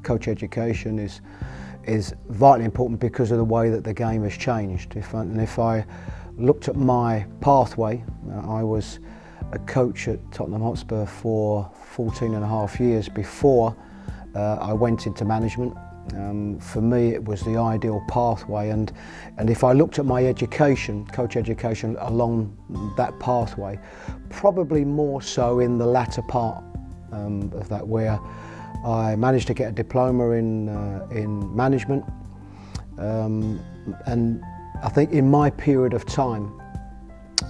coach education is vitally important because of the way that the game has changed. If I looked at my pathway, I was a coach at Tottenham Hotspur for 14.5 years before I went into management. For me, it was the ideal pathway, and if I looked at my education, coach education, along that pathway, probably more so in the latter part of that, where I managed to get a diploma in management, and I think in my period of time,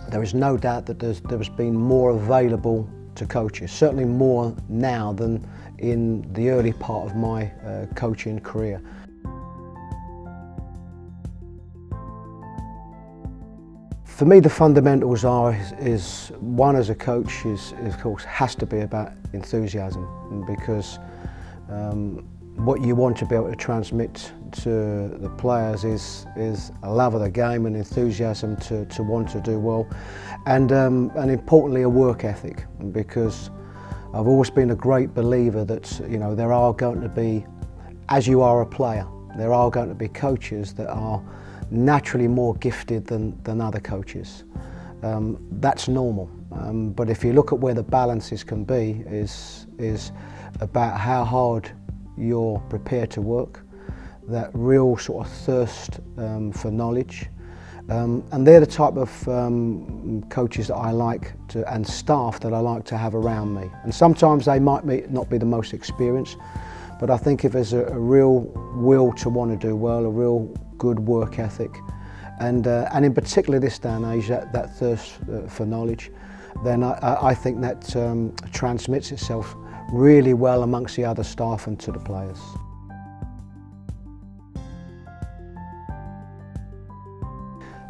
there is no doubt that there's been more available to coaches, certainly more now than in the early part of my coaching career. For me, the fundamentals is one, as a coach, is of course has to be about enthusiasm, because what you want to be able to transmit to the players is a love of the game and enthusiasm to want to do well, and importantly a work ethic, because I've always been a great believer that there are going to be, as you are a player, there are going to be coaches that are naturally more gifted than other coaches. That's normal, but if you look at where the balances can be, is about how hard you're prepared to work, that real sort of thirst for knowledge, and they're the type of coaches that I like to, and staff that I like to have around me. And sometimes they might not be the most experienced, but I think if there's a real will to want to do well, a real good work ethic, and in particular this day and age, that thirst for knowledge, then I think that transmits itself really well amongst the other staff and to the players.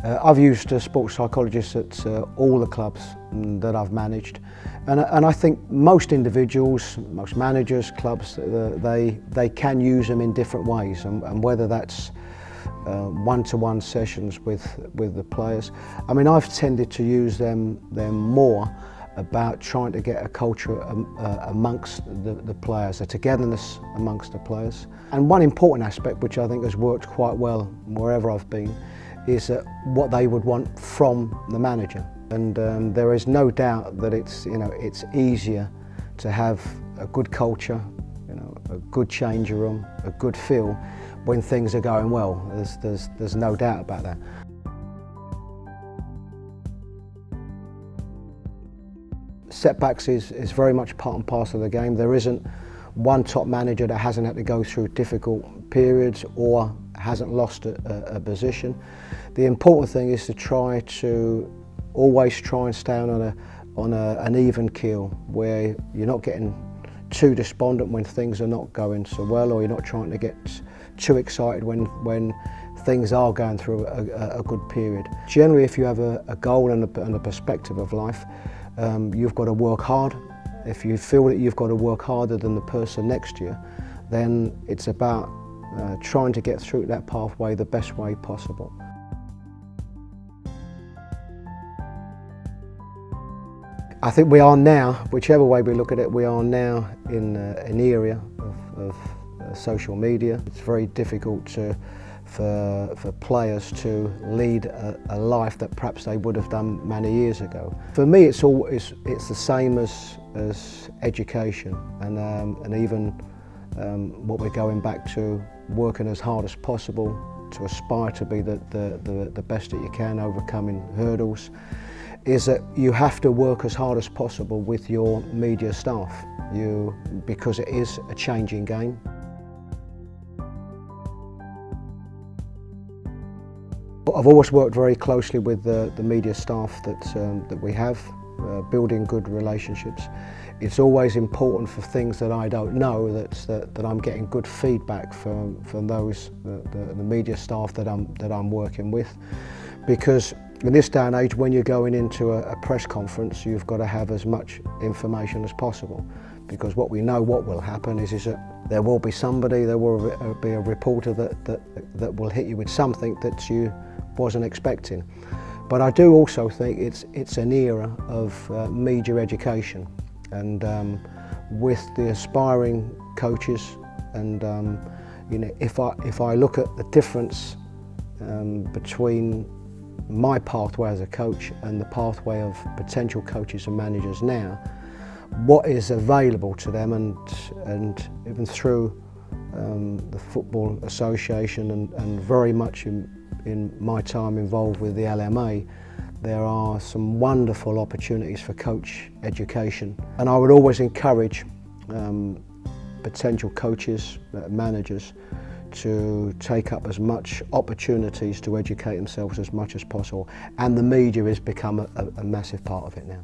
I've used sports psychologists at all the clubs that I've managed, and I think most individuals, most managers, clubs, they can use them in different ways, and whether that's one-to-one sessions with the players. I mean, I've tended to use them more about trying to get a culture amongst the players, a togetherness amongst the players. And one important aspect which I think has worked quite well wherever I've been is what they would want from the manager. And there is no doubt that it's easier to have a good culture, a good changing room, a good feel when things are going well. There's no doubt about that. Setbacks is very much part and parcel of the game. There isn't one top manager that hasn't had to go through difficult periods or hasn't lost a position. The important thing is to always try and stay on an even keel, where you're not getting too despondent when things are not going so well, or you're not trying to get too excited when things are going through a good period. Generally, if you have a goal and a perspective of life, you've got to work hard. If you feel that you've got to work harder than the person next to you, then it's about trying to get through that pathway the best way possible. I think we are now, whichever way we look at it, we are now in an era of social media. It's very difficult for players to lead a life that perhaps they would have done many years ago. For me, it's the same as education, and even what we're going back to, working as hard as possible to aspire to be the best that you can, overcoming hurdles, is that you have to work as hard as possible with your media staff, because it is a changing game. I've always worked very closely with the media staff that we have, building good relationships. It's always important for things that I don't know that I'm getting good feedback from those the media staff that I'm working with, because in this day and age, when you're going into a press conference, you've got to have as much information as possible, because what we know what will happen is that there will be somebody, there will be a reporter that will hit you with something that you wasn't expecting. But I do also think it's an era of media education, and with the aspiring coaches and you know, if I look at the difference between my pathway as a coach and the pathway of potential coaches and managers now, what is available to them, and even through the Football Association and very much in my time involved with the LMA, there are some wonderful opportunities for coach education, and I would always encourage potential coaches, managers, to take up as much opportunities to educate themselves as much as possible, and the media has become a massive part of it now.